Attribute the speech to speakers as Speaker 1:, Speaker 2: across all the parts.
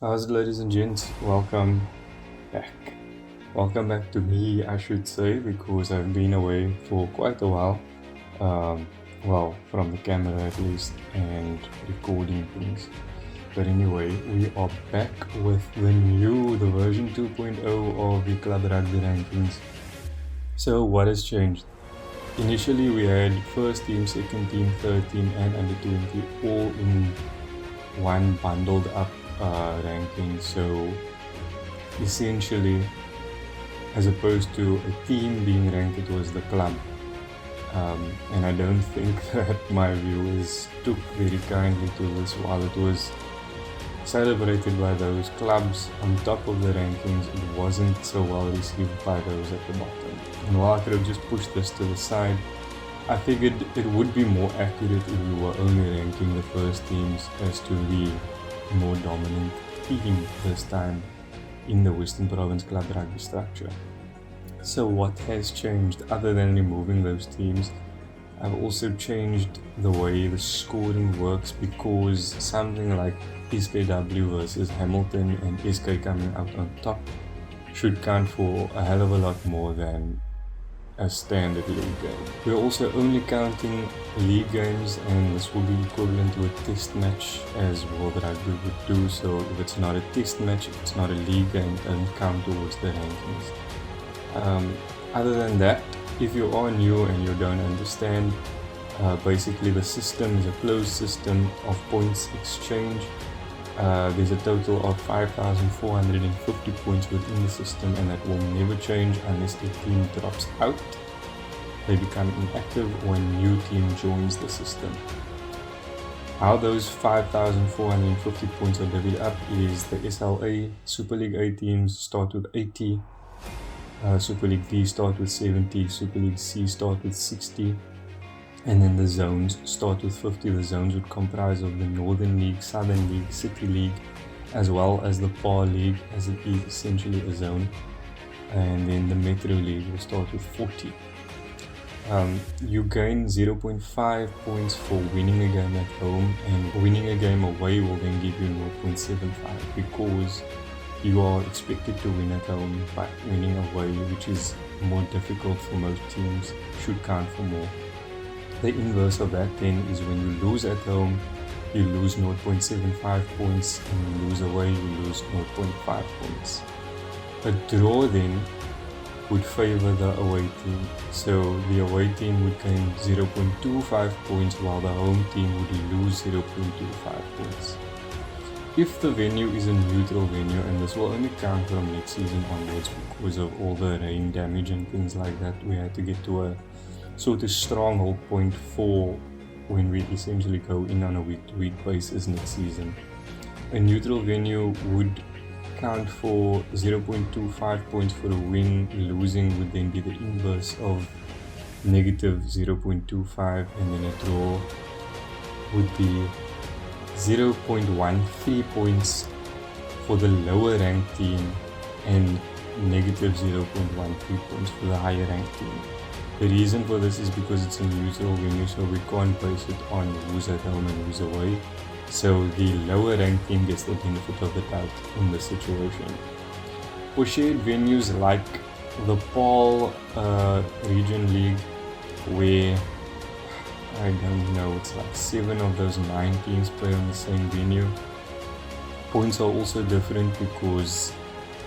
Speaker 1: How's it, ladies and gents? Welcome back. Welcome back to me, I should say, because I've been away for quite a while. From the camera at least, and recording things. But anyway, we are back with the version 2.0 of the Club Rugby rankings. So what has changed? Initially we had first team, second team, third team and under 20 all in one bundled up ranking. So essentially, as opposed to a team being ranked, it was the club. And I don't think that my viewers took very kindly to this. While it was celebrated by those clubs on top of the rankings, it wasn't so well received by those at the bottom. And while I could have just pushed this to the side, I figured it would be more accurate if we were only ranking the first teams as to the more dominant team this time in the Western Province Club Rugby structure. So what has changed other than removing those teams? I've also changed the way the scoring works, because something like SKW versus Hamilton and SK coming out on top should count for a hell of a lot more than a standard league game. We're also only counting league games, and this will be equivalent to a test match as World Rugby would do. So if it's not a test match, if it's not a league game, it doesn't count towards the rankings. Other than that, if you are new and you don't understand, basically the system is a closed system of points exchange. There's a total of 5,450 points within the system, and that will never change unless a team drops out. They become inactive when a new team joins the system. How those 5,450 points are divvied up is the SLA Super League A teams start with 80, Super League D start with 70, Super League C start with 60, and then the zones start with 50. The zones would comprise of the Northern League, Southern League, City League, as well as the PAR League, as it is essentially a zone. And then the Metro League will start with 40. You gain 0.5 points for winning a game at home, and winning a game away will then give you 0.75, because you are expected to win at home, but winning away, which is more difficult for most teams, should count for more. The inverse of that then is when you lose at home, you lose 0.75 points, and you lose away, you lose 0.5 points. A draw then would favor the away team. So the away team would gain 0.25 points, while the home team would lose 0.25 points. If the venue is a neutral venue, and this will only count from next season onwards because of all the rain damage and things like that, we had to get to a sort of stronghold point 4 when we essentially go in on a week-to-week basis next season. A neutral venue would count for 0.25 points for a win. Losing would then be the inverse of negative 0.25, and then a draw would be 0.13 points for the lower ranked team and negative 0.13 points for the higher ranked team. The reason for this is because it's a neutral venue, so we can't base it on who's at home and who's away. So the lower ranked team gets the benefit of the doubt in this situation. For shared venues like the PAL Region League, where I don't know, it's like 7 of those 9 teams play on the same venue, points are also different because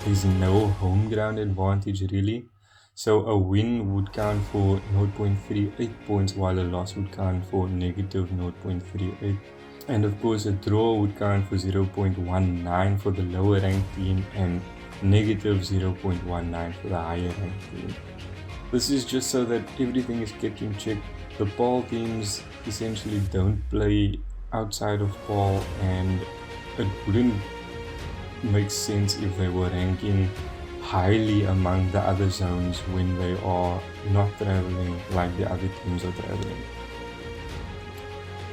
Speaker 1: there's no home ground advantage really. So a win would count for 0.38 points, while a loss would count for negative 0.38. And of course a draw would count for 0.19 for the lower ranked team and negative 0.19 for the higher ranked team. This is just so that everything is kept in check. The PAL teams essentially don't play outside of PAL, and it wouldn't make sense if they were ranking highly among the other zones when they are not traveling like the other teams are traveling.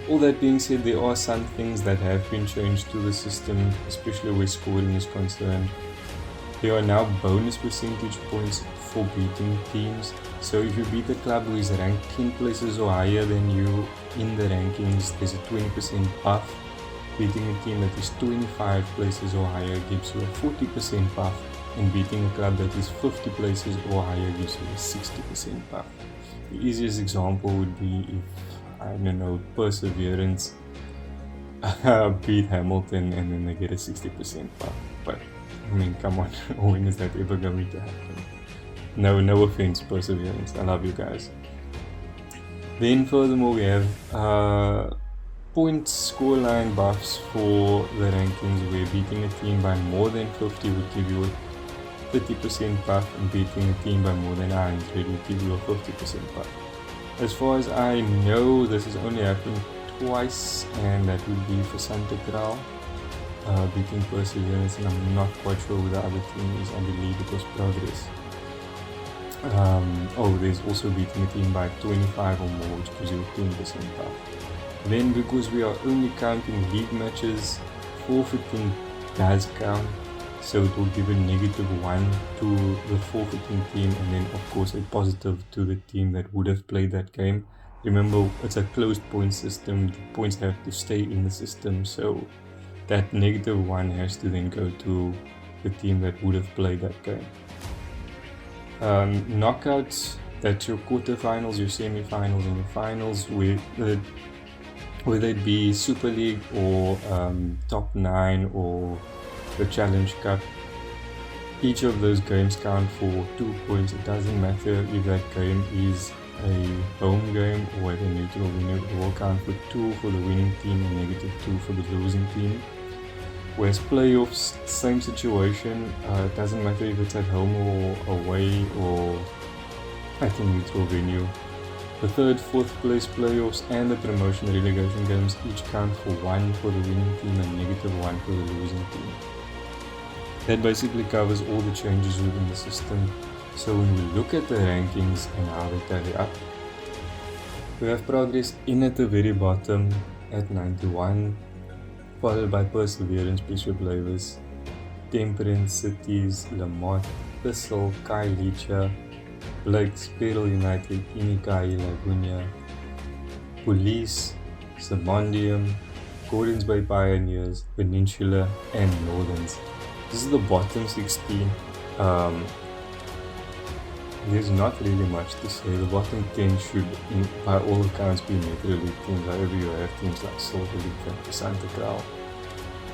Speaker 1: All that being said, there are some things that have been changed to the system, especially where scoring is concerned. There are now bonus percentage points for beating teams. So if you beat a club who is ranked 10 places or higher than you in the rankings, there's a 20% buff. Beating a team that is 25 places or higher gives you a 40% buff, and beating a club that is 50 places or higher gives you a 60% buff. The easiest example would be if, I don't know, Perseverance beat Hamilton and then they get a 60% buff. But, I mean, come on, when is that ever going to happen? No offense, Perseverance, I love you guys. Then furthermore, we have points scoreline buffs for the rankings, where beating a team by more than 50 would give you a 30% buff, and beating a team by more than 100 would give you a 50% buff. As far as I know, this has only happened twice, and that would be for Santa Clara beating Perseverance, and I'm not quite sure who the other team is. I believe it was Progress. There's also beating a team by 25 or more, which gives you a 20% buff. Then, because we are only counting league matches, forfeiting does count, so it will give a -1 to the forfeiting team, and then of course a positive to the team that would have played that game. Remember, it's a closed point system, the points have to stay in the system, so that -1 has to then go to the team that would have played that game. Knockouts, that's your quarterfinals, your semi-finals, and your finals, whether it be Super League or Top 9 or the Challenge Cup. Each of those games count for 2 points. It doesn't matter if that game is a home game or at a neutral venue, it will count for 2 for the winning team and -2 for the losing team. Whereas playoffs, same situation, it doesn't matter if it's at home or away or at a neutral venue. The 3rd, 4th place playoffs and the promotion relegation games each count for 1 for the winning team and -1 for the losing team. That basically covers all the changes within the system. So when we look at the rankings and how they tally up, we have Progress in at the very bottom at 91, followed by Perseverance, Bishop Lavis, Temperance, Cities, Lamont, Thistle, Kailicha, Blake's, Peril United, Inikai, Lagunya, Police, Samondium, Gordons Bay Pioneers, Peninsula, and Northerns. This is the bottom 16. There's not really much to say. The bottom 10 should, by all accounts, be Metro League teams. However, you have teams like Silver League and Santa Clara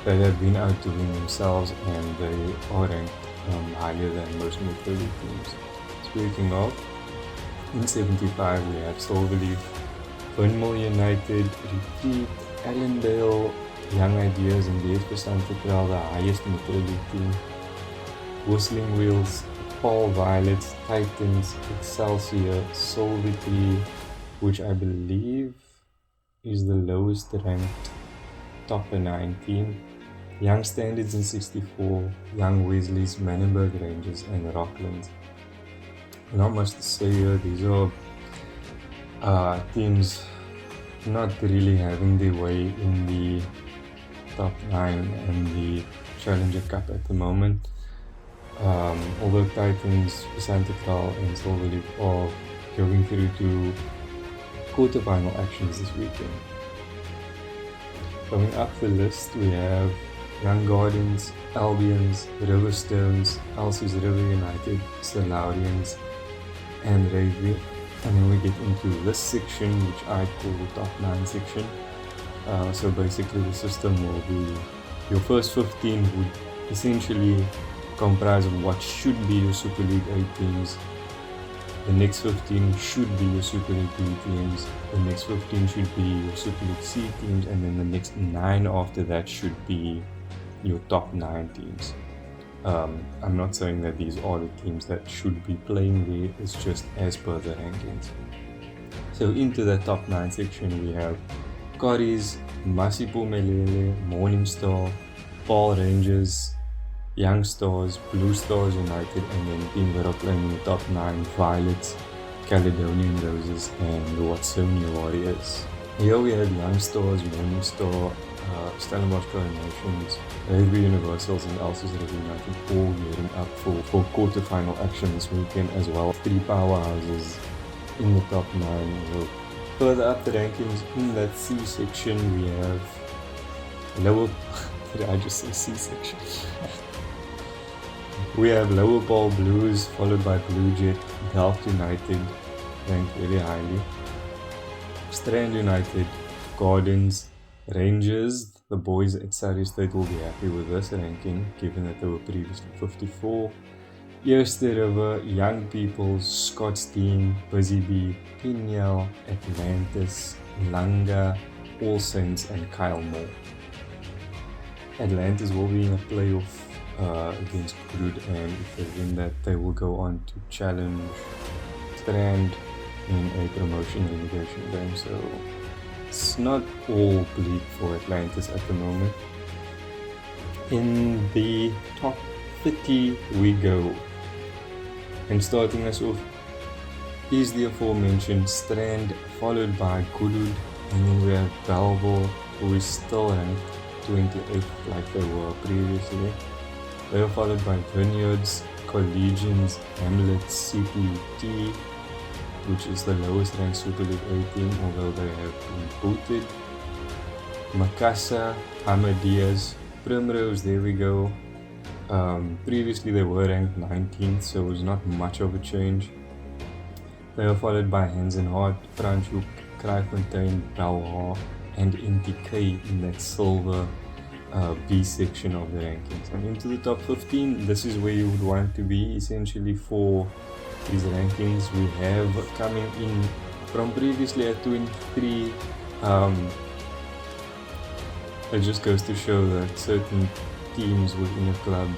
Speaker 1: that have been outdoing themselves, and they are ranked higher than most Metro League teams. Speaking of, in 75 we have Silver League, Windmill United, Retreat, Allendale, Young Ideas, and there's for Santa Clara, the highest Metro League team. Whistling Wheels, Paul Violets, Titans, Excelsior, Solvitry, which I believe is the lowest ranked top 9 team. Young Standards in 64, Young Wesleys, Manenberg Rangers, and Rockland. Not much to say here. These are teams not really having their way in the top 9 and the Challenger Cup at the moment. Although Titans, Santa Clara, and Silver League are going through to quarterfinal actions this weekend. Coming up the list, we have Young Gardens, Albions, Riverstones, Elsie's River United, Salarians, and Rugby. And then we get into this section, which I call the top 9 section. So basically the system will be, your first 15 would essentially comprise of what should be your Super League A teams. The next 15 should be your Super League B teams. The next 15 should be your Super League C teams, and then the next 9 after that should be your top 9 teams. I'm not saying that these are the teams that should be playing there, it's just as per the rankings. So into the top 9 section we have Corries, Masipumelele, Morningstar, Paul Rangers, Young Stars, Blue Stars United, and then teams that are playing in the top 9, Violets, Caledonian Roses, and the Watsonia Warriors. Here we have Young Stars, Morningstar, Stellenbosch Coronations, Rugby Universals, and Elsie's River United all gearing up for quarterfinal action this weekend as well. 3 powerhouses in the top 9. So further up the rankings, in that C section we have lower. Did I just say C-section? We have Lower Paul Blues, followed by Blue Jet, Delft United, ranked very highly. Strand United, Gardens, Rangers. The boys at Surrey State will be happy with this ranking, given that they were previously 54. Eerste River, Young People, Scottsdene, Busy Bee, Pinyal, Atlantis, Langa, All Saints, and Kyle Moore. Atlantis will be in a playoff against Crude, and if they win that, they will go on to challenge Strand in a promotion relegation game. So it's not all bleak for Atlantis at the moment. In the top 30 we go, and starting us off is the aforementioned Strand, followed by Kudud, and then we have Belleville, who is still ranked 28th like they were previously. They are followed by Vineyards, Collegians, Hamlets, CPT, which is the lowest ranked Super League A team, although they have been booted. Makassar, Ahmadiyas, Primrose, there we go. Previously they were ranked 19th, so it was not much of a change. They are followed by Hands and Heart, Franschhoek, Kraaifontein, Belhar, and NTK in that silver B section of the rankings. And into the top 15, this is where you would want to be essentially for these rankings. We have coming in from previously at 23. It just goes to show that certain teams within a club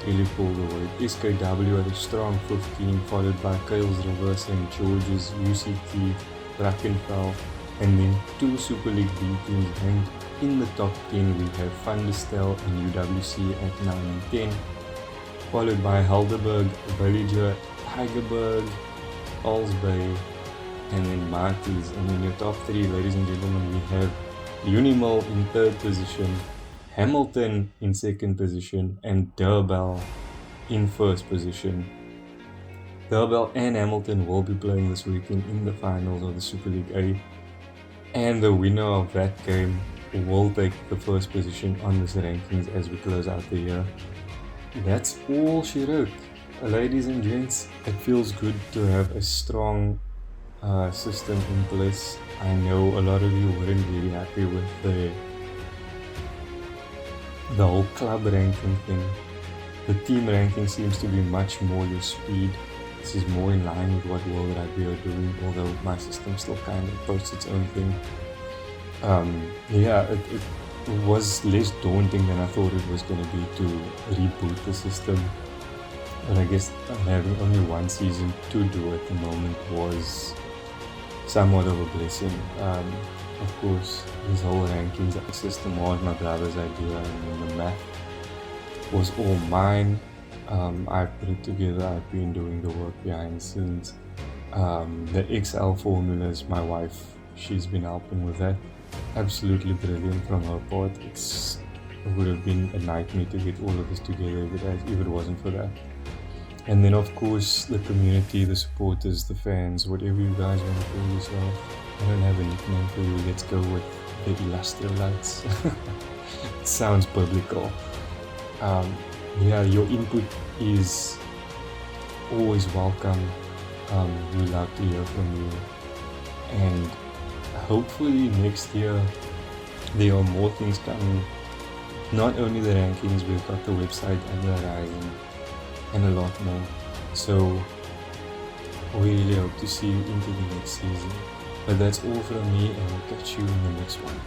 Speaker 1: really pull the weight. SKW at a strong 15, followed by Kales River, St. George's, UCT, Brackenfell, and then two Super League B teams ranked in the top 10. We have Thunderstel and UWC at 9 and 10, followed by Helderberg, Villager, Tigerberg, Alsbay, and then Marties. And in your top 3, ladies and gentlemen, we have Unimil in 3rd position, Hamilton in 2nd position, and Durbell in 1st position. Durbell and Hamilton will be playing this weekend in the finals of the Super League A, and the winner of that game will take the 1st position on this rankings as we close out the year. That's all she wrote. Ladies and gents, it feels good to have a strong system in place. I know a lot of you weren't really happy with the whole club ranking thing. The team ranking seems to be much more your speed. This is more in line with what World Rugby are doing, although my system still kind of posts its own thing. It was less daunting than I thought it was going to be to reboot the system. But I guess having only one season to do at the moment was somewhat of a blessing. Of course, this whole rankings system was my brother's idea, and the math was all mine. I put it together. I've been doing the work behind the scenes. The Excel formulas, my wife, she's been helping with that. Absolutely brilliant from her part. It would have been a nightmare to get all of this together if it wasn't for that. And then of course the community, the supporters, the fans, whatever you guys want to call yourself. I don't have a nickname for you. Let's go with the Illustro lads. It sounds biblical. Your input is always welcome. We love to hear from you, and hopefully next year there are more things coming. Not only the rankings, we've got the website and the Horizon and a lot more. So we really hope to see you into the next season. But that's all from me, and we'll catch you in the next one.